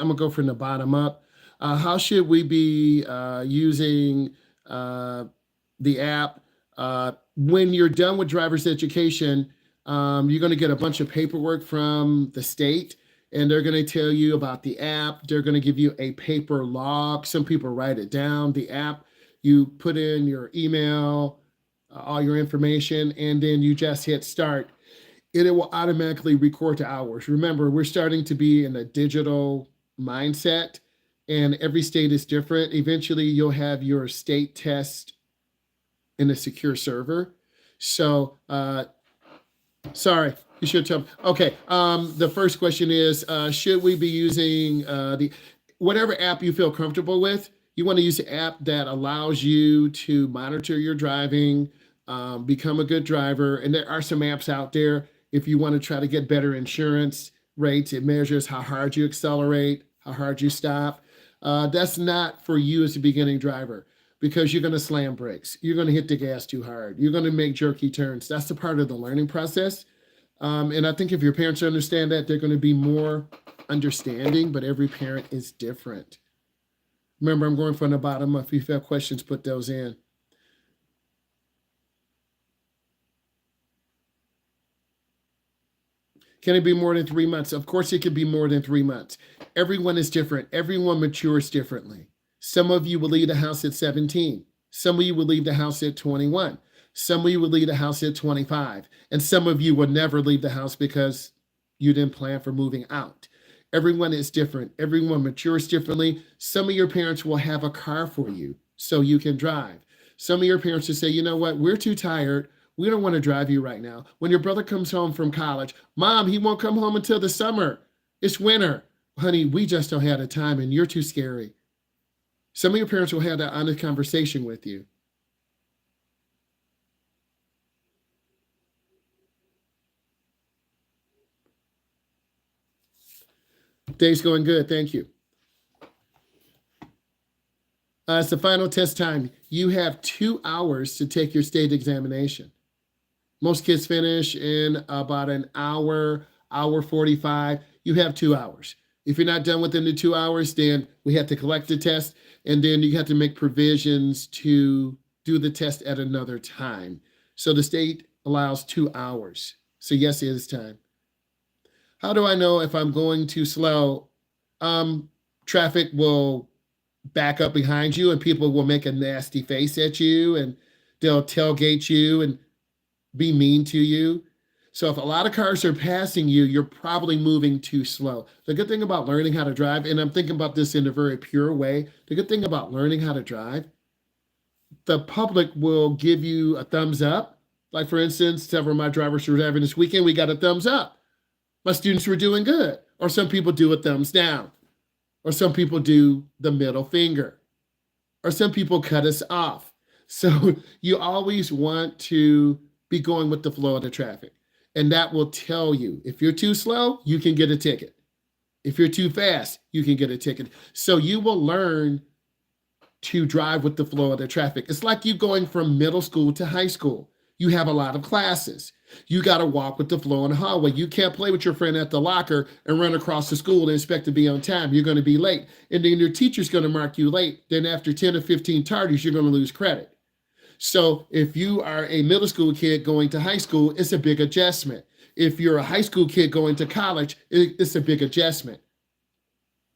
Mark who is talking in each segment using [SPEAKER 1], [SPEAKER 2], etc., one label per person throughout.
[SPEAKER 1] I'm gonna go from the bottom up. How should we be using uh, the app? When you're done with driver's education, you're going to get a bunch of paperwork from the state, and they're going to tell you about the app. They're going to give you a paper log. Some people write it down. The app, you put in your email, all your information, and then you just hit start. And it will automatically record the hours. Remember, we're starting to be in a digital mindset, and every state is different. Eventually, you'll have your state test in a secure server. So, sorry, you should tell me. Okay, the first question is, should we be using the whatever app you feel comfortable with? You want to use an app that allows you to monitor your driving, become a good driver. And there are some apps out there if you want to try to get better insurance rates. It measures how hard you accelerate, how hard you stop. That's not for you as a beginning driver because you're going to slam brakes. You're going to hit the gas too hard. You're going to make jerky turns. That's a part of the learning process. And I think if your parents understand that, they're going to be more understanding, but every parent is different. Remember, I'm going from the bottom up. If you have questions, put those in. Can it be more than 3 months? Of course, it could be more than 3 months. Everyone is different. Everyone matures differently. Some of you will leave the house at 17. Some of you will leave the house at 21. Some of you will leave the house at 25. And some of you will never leave the house because you didn't plan for moving out. Everyone is different. Everyone matures differently. Some of your parents will have a car for you so you can drive. Some of your parents will say, you know what, we're too tired. We don't want to drive you right now. When your brother comes home from college, Mom, he won't come home until the summer. It's winter. Honey, we just don't have the time and you're too scary. Some of your parents will have that honest conversation with you. Day's going good. Thank you. It's the final test time. You have 2 hours to take your state examination. Most kids finish in about an hour, hour 45. You have 2 hours. If you're not done within the 2 hours, then we have to collect the test, and then you have to make provisions to do the test at another time. So the state allows 2 hours. So yes, it is time. How do I know if I'm going too slow? Traffic will back up behind you and people will make a nasty face at you and they'll tailgate you and be mean to you. So if a lot of cars are passing you, you're probably moving too slow. The good thing about learning how to drive, and I'm thinking about this in a very pure way, the good thing about learning how to drive, the public will give you a thumbs up. Like for instance, several of my drivers who were driving this weekend, we got a thumbs up. My students were doing good. Or some people do a thumbs down. Or some people do the middle finger. Or some people cut us off. So you always want to be going with the flow of the traffic. And that will tell you, if you're too slow, you can get a ticket. If you're too fast, you can get a ticket. So you will learn to drive with the flow of the traffic. It's like you going from middle school to high school. You have a lot of classes. You got to walk with the flow in the hallway. You can't play with your friend at the locker and run across the school and expect to be on time. You're going to be late. And then your teacher's going to mark you late. Then after 10 or 15 tardies, you're going to lose credit. So if you are a middle school kid going to high school, it's a big adjustment. If you're a high school kid going to college, it's a big adjustment.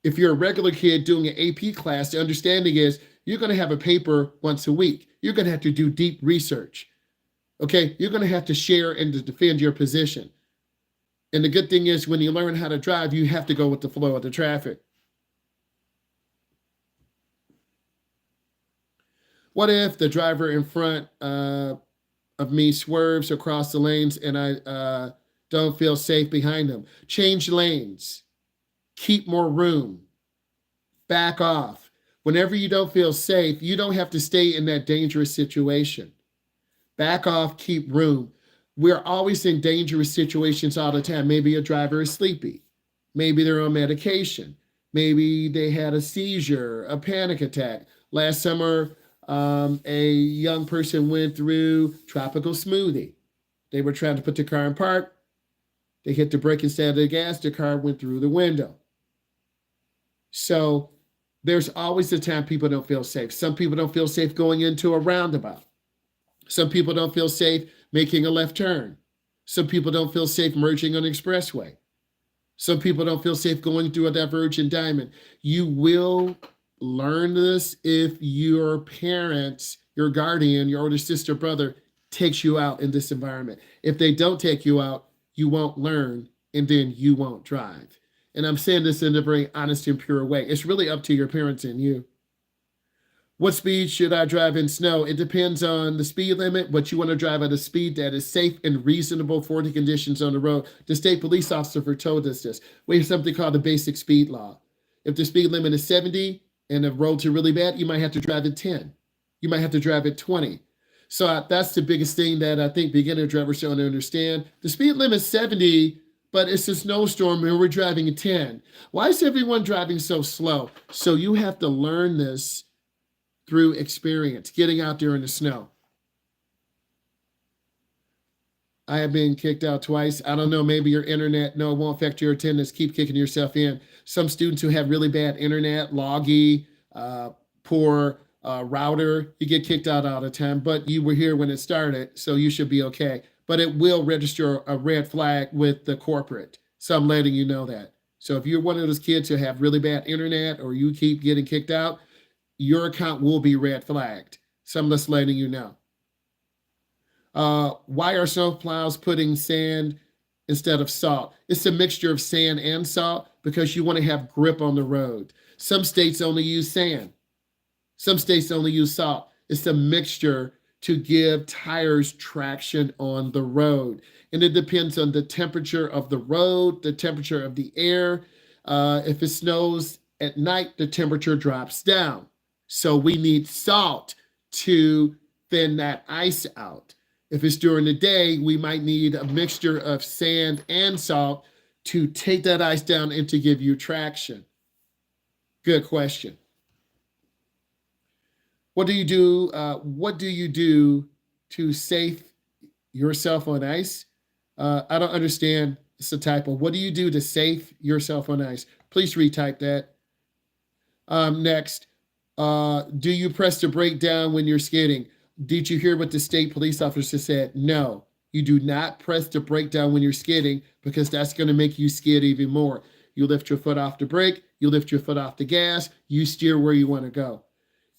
[SPEAKER 1] If you're a regular kid doing an AP class, the understanding is you're going to have a paper once a week. You're going to have to do deep research. Okay, you're going to have to share and to defend your position. And the good thing is when you learn how to drive, you have to go with the flow of the traffic. What if the driver in front of me swerves across the lanes and I don't feel safe behind them? Change lanes. Keep more room. Back off. Whenever you don't feel safe, you don't have to stay in that dangerous situation. Back off, keep room. We're always in dangerous situations all the time. Maybe a driver is sleepy. Maybe they're on medication. Maybe they had a seizure, a panic attack. Last summer, a young person went through tropical smoothie. They were trying to put the car in park. They hit the brake instead of the gas. The car went through the window. So there's always a time people don't feel safe. Some people don't feel safe going into a roundabout. Some people don't feel safe making a left turn. Some people don't feel safe merging on an expressway. Some people don't feel safe going through a divergent diamond. You will learn this if your parents, your guardian, your older sister, brother takes you out in this environment. If they don't take you out, you won't learn and then you won't drive. And I'm saying this in a very honest and pure way. It's really up to your parents and you. What speed should I drive in snow? It depends on the speed limit, but you want to drive at a speed that is safe and reasonable for the conditions on the road. The state police officer told us this. We have something called the basic speed law. If the speed limit is 70 and the roads are really bad, you might have to drive at 10. You might have to drive at 20. So that's the biggest thing that I think beginner drivers don't understand. The speed limit is 70, but it's a snowstorm and we're driving at 10. Why is everyone driving so slow? So you have to learn this through experience, getting out there in the snow. I have been kicked out twice. I don't know, maybe your internet, no, it won't affect your attendance. Keep kicking yourself in. Some students who have really bad internet, loggy, poor router, you get kicked out all the time, but you were here when it started, so you should be okay. But it will register a red flag with the corporate. So I'm letting you know that. So if you're one of those kids who have really bad internet or you keep getting kicked out, your account will be red flagged. So I'm just letting you know. Why are snowplows putting sand instead of salt? It's a mixture of sand and salt because you want to have grip on the road. Some states only use sand. Some states only use salt. It's a mixture to give tires traction on the road. And it depends on the temperature of the road, the temperature of the air. If it snows at night, the temperature drops down. So we need salt to thin that ice out. If it's during the day, we might need a mixture of sand and salt to take that ice down and to give you traction. Good question. What do you do? What do you do to save yourself on ice? I don't understand. It's a typo. What do you do to save yourself on ice? Please retype that. Next. Do you press the brake down when you're skidding? Did you hear what the state police officer said? No, you do not press the brake down when you're skidding because that's going to make you skid even more. You lift your foot off the brake, you lift your foot off the gas, you steer where you want to go.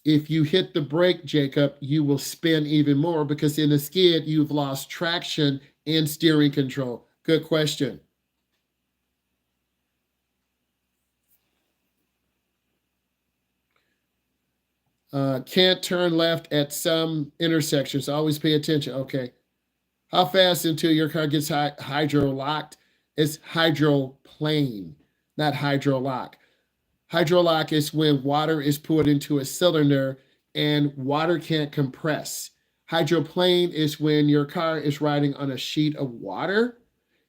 [SPEAKER 1] If you hit the brake, Jacob, you will spin even more because in a skid, you've lost traction and steering control. Good question. Can't turn left at some intersections. Always pay attention. Okay. How fast until your car gets hydro locked? It's hydroplane, not hydrolock. Hydrolock is when water is poured into a cylinder and water can't compress. Hydroplane is when your car is riding on a sheet of water,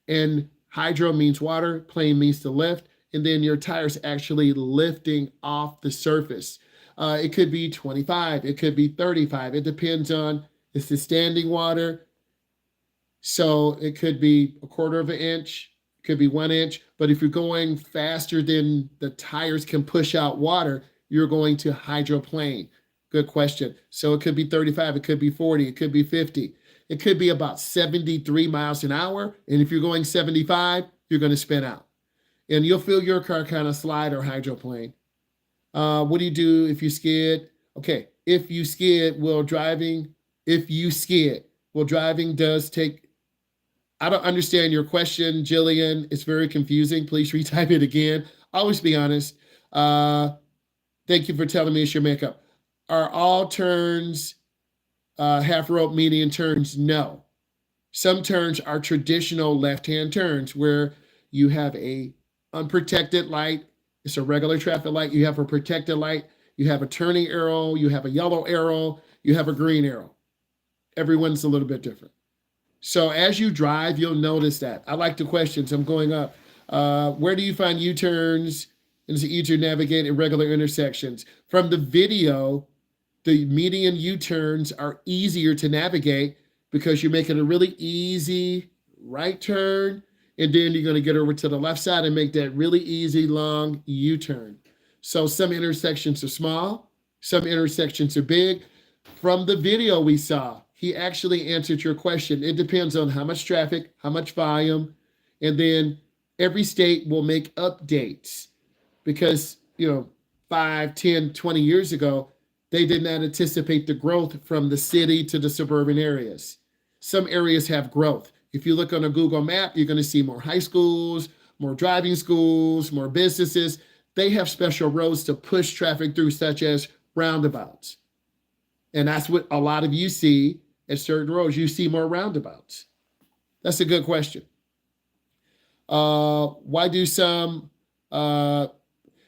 [SPEAKER 1] and hydro means water, plane means to lift, and then your tires actually lifting off the surface. It could be 25, it could be 35. It depends on, it's the standing water. So it could be a quarter of an inch, it could be 1 inch. But if you're going faster than the tires can push out water, you're going to hydroplane. Good question. So it could be 35, it could be 40, it could be 50. It could be about 73 miles an hour. And if you're going 75, you're going to spin out. And you'll feel your car kind of slide or hydroplane. What do you do if you skid? Okay, if you skid, driving does take, I don't understand your question, Jillian. It's very confusing. Please retype it again. Always be honest. Thank you for telling me it's your makeup. Are all turns half rope median turns? No. Some turns are traditional left-hand turns where you have a unprotected light. It's a regular traffic light. You have a protected light. You have a turning arrow. You have a yellow arrow. You have a green arrow. Everyone's a little bit different. So as you drive, you'll notice that. I like the questions. I'm going up. Where do you find U-turns? And is it easier to navigate at regular intersections? From the video, the median U-turns are easier to navigate because you're making a really easy right turn, and then you're going to get over to the left side and make that really easy long U-turn. So some intersections are small, some intersections are big. From the video we saw, he actually answered your question. It depends on how much traffic, how much volume, and then every state will make updates because, 5, 10, 20 years ago, they did not anticipate the growth from the city to the suburban areas. Some areas have growth. If you look on a Google map, you're going to see more high schools, more driving schools, more businesses. They have special roads to push traffic through, such as roundabouts. And that's what a lot of you see at certain roads. You see more roundabouts. That's a good question. Why do some?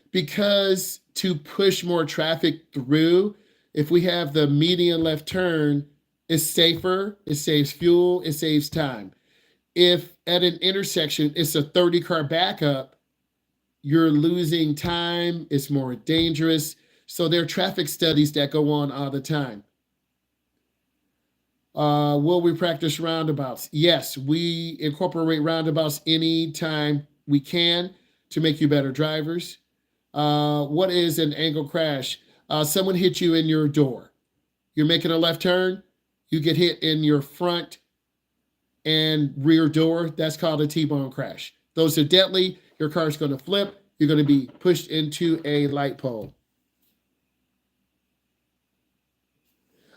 [SPEAKER 1] Because to push more traffic through, if we have the median left turn, it's safer, it saves fuel, it saves time. If at an intersection it's a 30 car backup, you're losing time, it's more dangerous. So there are traffic studies that go on all the time. Will we practice roundabouts? Yes, we incorporate roundabouts anytime we can to make you better drivers. What is an angle crash? Someone hit you in your door. You're making a left turn, you get hit in your front and rear door. That's called a T-bone crash. Those are deadly. Your car's going to flip. You're going to be pushed into a light pole.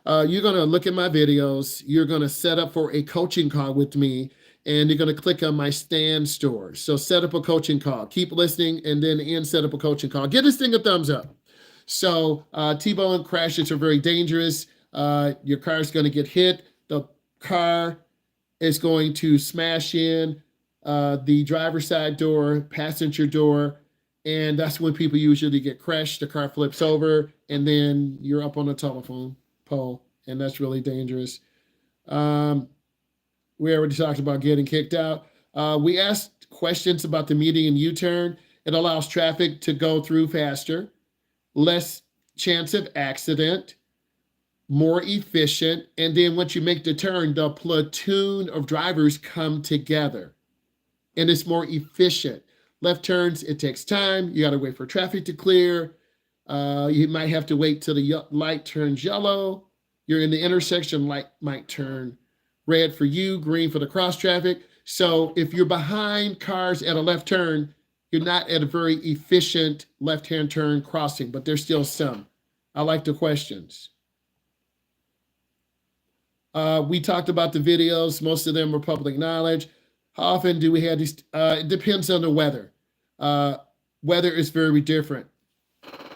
[SPEAKER 1] You're going to look at my videos. You're going to set up for a coaching call with me, and you're going to click on my stand store. So set up a coaching call. Keep listening, and then set up a coaching call. Give this thing a thumbs up. So T-bone crashes are very dangerous. Your car is going to get hit. The car is going to smash in the driver's side door, passenger door, and that's when people usually get crashed. The car flips over, and then you're up on a telephone pole, and that's really dangerous. We already talked about getting kicked out. We asked questions about the median U-turn. It allows traffic to go through faster, less chance of accident, more efficient, and then once you make the turn, the platoon of drivers come together, and it's more efficient. Left turns, it takes time. You got to wait for traffic to clear. You might have to wait till the light turns yellow. You're in the intersection, light might turn red for you, green for the cross traffic. So if you're behind cars at a left turn, you're not at a very efficient left-hand turn crossing, but there's still some. I like the questions. We talked about the videos. Most of them are public knowledge. How often do we have these? It depends on the weather. Weather is very different.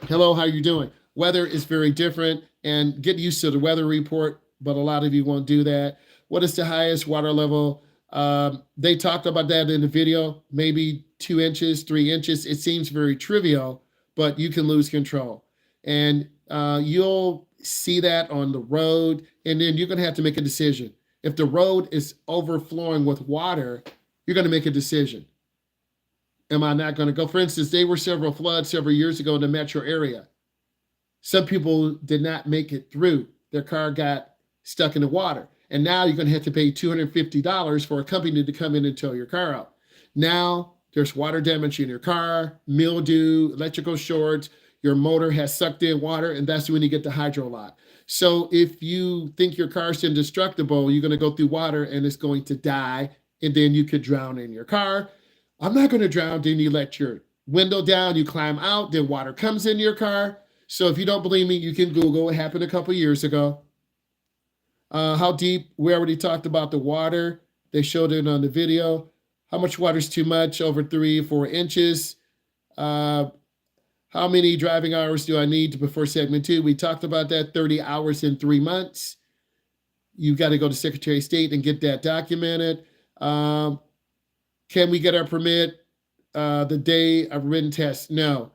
[SPEAKER 1] Hello, how you doing? Weather is very different, and get used to the weather report, but a lot of you won't do that. What is the highest water level? They talked about that in the video, maybe 2 inches, 3 inches. It seems very trivial, but you can lose control. And you'll see that on the road, and then you're going to have to make a decision. If the road is overflowing with water, you're going to make a decision. Am I not going to go? For instance, there were several floods several years ago in the metro area. Some people did not make it through. Their car got stuck in the water. And now you're going to have to pay $250 for a company to come in and tow your car out. Now there's water damage in your car, mildew, electrical shorts, your motor has sucked in water, and that's when you get the hydro lock. So if you think your car's indestructible, you're going to go through water and it's going to die, and then you could drown in your car. I'm not going to drown. Then you let your window down, you climb out, then water comes in your car. So if you don't believe me, you can Google. It happened a couple years ago. How deep? We already talked about the water. They showed it on the video. How much water is too much? Over 3 or 4 inches. How many driving hours do I need before segment 2? We talked about that, 30 hours in 3 months. You've got to go to Secretary of State and get that documented. Can we get our permit the day of written test? No.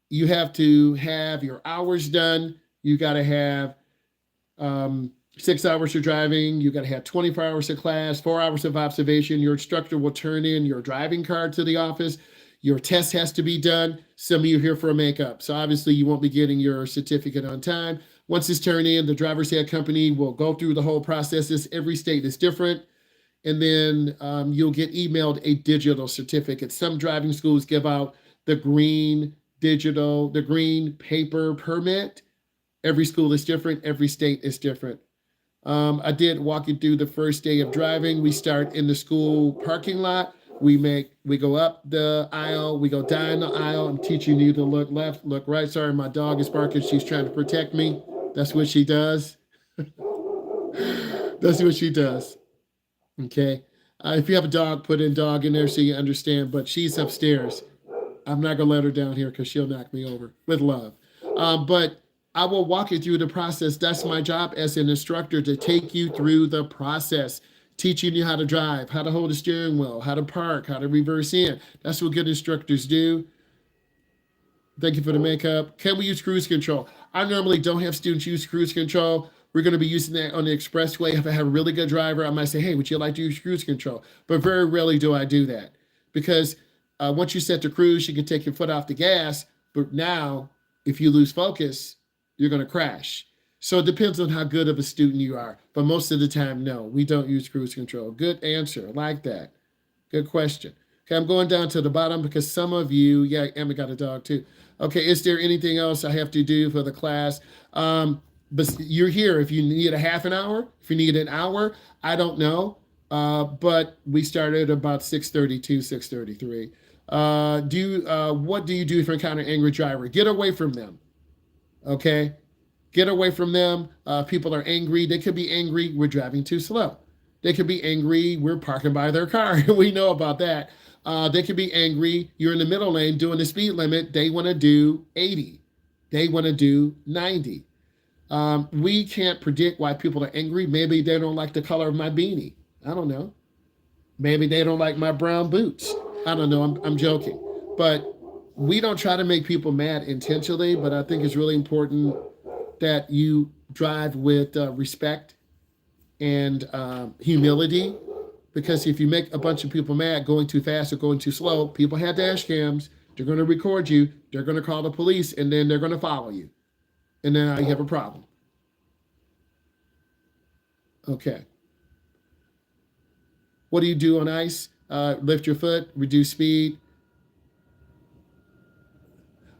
[SPEAKER 1] You have to have your hours done. You got to have 6 hours of driving. You got to have 24 hours of class, 4 hours of observation. Your instructor will turn in your driving card to the office. Your test has to be done. Some of you are here for a makeup. So obviously you won't be getting your certificate on time. Once it's turned in, the driver's ed company will go through the whole process. Every state is different. And then you'll get emailed a digital certificate. Some driving schools give out the green digital, the green paper permit. Every school is different. Every state is different. I did walk you through the first day of driving. We start in the school parking lot. We go up the aisle, we go down the aisle. I'm teaching you to look left, look right. Sorry, my dog is barking. She's trying to protect me. That's what she does. That's what she does. Okay. If you have a dog, put in dog in there so you understand. But she's upstairs. I'm not gonna let her down here because she'll knock me over with love. But I will walk you through the process. That's my job as an instructor, to take you through the process, teaching you how to drive, how to hold a steering wheel, how to park, how to reverse in. That's what good instructors do. Thank you for the makeup. Can we use cruise control? I normally don't have students use cruise control. We're going to be using that on the expressway. If I have a really good driver, I might say, hey, would you like to use cruise control? But very rarely do I do that, because once you set to cruise, you can take your foot off the gas. But now, if you lose focus, you're going to crash. So it depends on how good of a student you are. But most of the time, no, we don't use cruise control. Good answer. I like that. Good question. Okay, I'm going down to the bottom because some of you, yeah, Emma got a dog too. Okay, is there anything else I have to do for the class? But you're here. If you need a half an hour, if you need an hour, I don't know. But we started about 6:32, 6:33. What do you do if you encounter an angry driver? Get away from them. Okay, get away from them. People are angry. They could be angry we're driving too slow. They could be angry we're parking by their car. We know about that. They could be angry you're in the middle lane doing the speed limit. They want to do 80. They want to do 90. We can't predict why people are angry. Maybe they don't like the color of my beanie. I don't know. Maybe they don't like my brown boots. I don't know. I'm joking. But we don't try to make people mad intentionally, but I think it's really important that you drive with respect and humility, because if you make a bunch of people mad going too fast or going too slow, people have dash cams. They're going to record you. They're going to call the police, and then they're going to follow you. And then you have a problem. Okay. What do you do on ice? Lift your foot, reduce speed.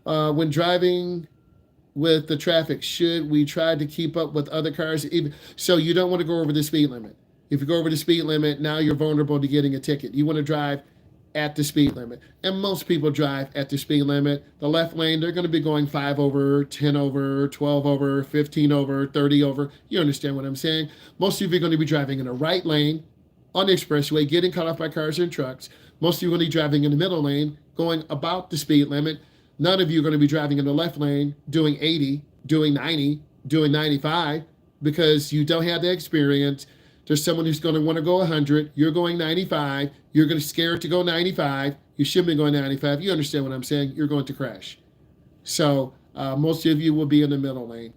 [SPEAKER 1] When driving with the traffic, should we try to keep up with other cars? So you don't want to go over the speed limit. If you go over the speed limit, now you're vulnerable to getting a ticket. You want to drive at the speed limit. And most people drive at the speed limit. The left lane, they're going to be going 5 over, 10 over, 12 over, 15 over, 30 over. You understand what I'm saying? Most of you are going to be driving in the right lane on the expressway, getting cut off by cars and trucks. Most of you are going to be driving in the middle lane, going about the speed limit. None of you are going to be driving in the left lane, doing 80, doing 90, doing 95, because you don't have the experience. There's someone who's going to want to go 100. You're going 95. You're going to scared to go 95. You shouldn't be going 95. You understand what I'm saying? You're going to crash. So most of you will be in the middle lane.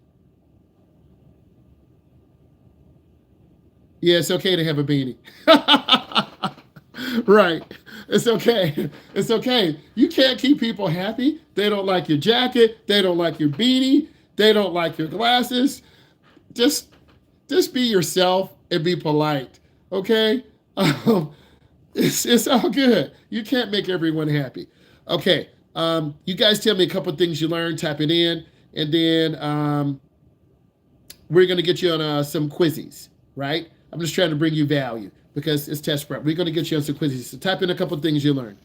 [SPEAKER 1] Yeah, it's okay to have a beanie. Right. It's okay. It's okay. You can't keep people happy. They don't like your jacket. They don't like your beanie. They don't like your glasses. Just be yourself and be polite. Okay? It's all good. You can't make everyone happy. Okay. You guys tell me a couple of things you learned. Type it in. And then we're going to get you on some quizzes, right? I'm just trying to bring you value because it's test prep. We're going to get you on some quizzes. So type in a couple of things you learned.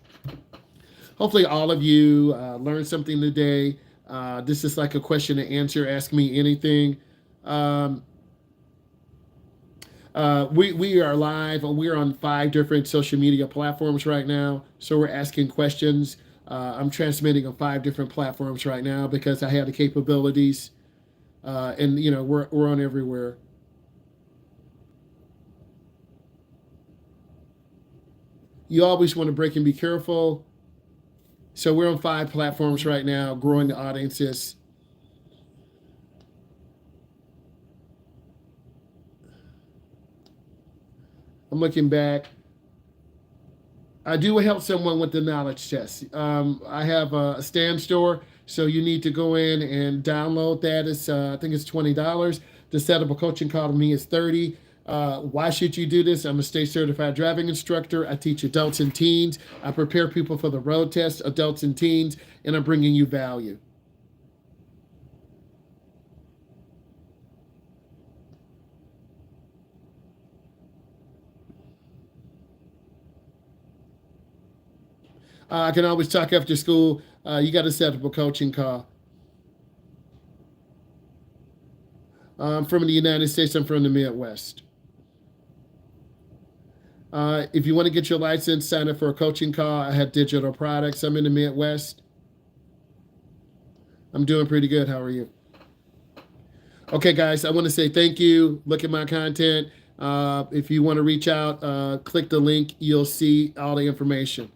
[SPEAKER 1] Hopefully all of you learned something today. This is like a question and answer. Ask me anything. We are live. We're on 5 different social media platforms right now. So we're asking questions. I'm transmitting on 5 different platforms right now because I have the capabilities. And you know, we're on everywhere. You always want to break and be careful. So we're on 5 platforms right now, growing the audiences. I'm looking back. I do help someone with the knowledge test. I have a stand store, so you need to go in and download that. It's I think it's $20. To set up a coaching call to me is $30. Why should you do this? I'm a state certified driving instructor. I teach adults and teens. I prepare people for the road test, adults and teens, and I'm bringing you value. I can always talk after school. You got to set up a coaching call. I'm from the United States. I'm from the Midwest. If you want to get your license, sign up for a coaching call. I have digital products. I'm in the Midwest. I'm doing pretty good. How are you? Okay, guys, I want to say thank you. Look at my content. If you want to reach out, click the link. You'll see all the information.